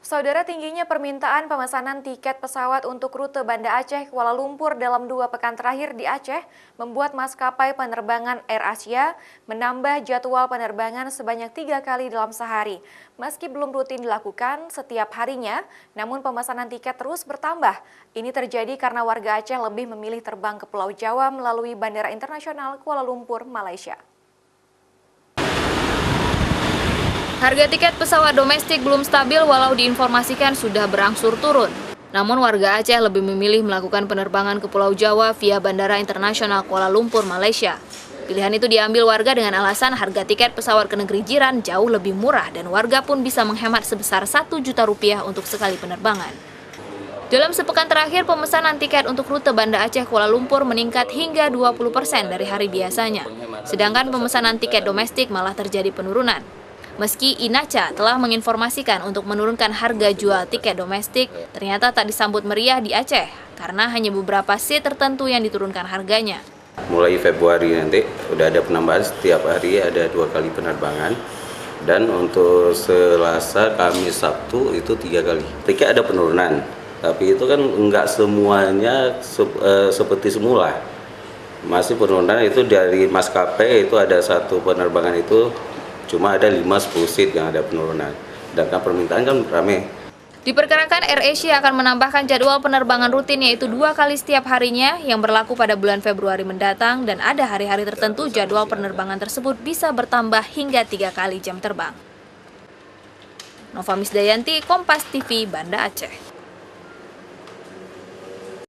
Saudara, tingginya permintaan pemesanan tiket pesawat untuk rute Banda Aceh Kuala Lumpur dalam 2 pekan terakhir di Aceh membuat maskapai penerbangan AirAsia menambah jadwal penerbangan sebanyak 3 kali dalam sehari. Meski belum rutin dilakukan setiap harinya, namun pemesanan tiket terus bertambah. Ini terjadi karena warga Aceh lebih memilih terbang ke Pulau Jawa melalui Bandara Internasional Kuala Lumpur, Malaysia. Harga tiket pesawat domestik belum stabil walau diinformasikan sudah berangsur turun. Namun warga Aceh lebih memilih melakukan penerbangan ke Pulau Jawa via Bandara Internasional Kuala Lumpur, Malaysia. Pilihan itu diambil warga dengan alasan harga tiket pesawat ke negeri jiran jauh lebih murah dan warga pun bisa menghemat sebesar 1 juta rupiah untuk sekali penerbangan. Dalam sepekan terakhir, pemesanan tiket untuk rute Banda Aceh Kuala Lumpur meningkat hingga 20% dari hari biasanya. Sedangkan pemesanan tiket domestik malah terjadi penurunan. Meski INACA telah menginformasikan untuk menurunkan harga jual tiket domestik, ternyata tak disambut meriah di Aceh karena hanya beberapa seat tertentu yang diturunkan harganya. Mulai Februari nanti udah ada penambahan, setiap hari ada 2 kali penerbangan, dan untuk Selasa, Kamis, Sabtu itu 3 kali. Tiket ada penurunan, tapi itu kan enggak semuanya seperti semula. Masih penurunan itu dari maskapai, itu ada satu penerbangan itu cuma ada 5-10 seat yang ada penurunan. Sedangkan permintaan kan ramai. Diperkirakan AirAsia akan menambahkan jadwal penerbangan rutin yaitu 2 kali setiap harinya yang berlaku pada bulan Februari mendatang, dan ada hari-hari tertentu jadwal penerbangan tersebut bisa bertambah hingga 3 kali jam terbang. Nova Misdayanti, Kompas TV, Banda Aceh.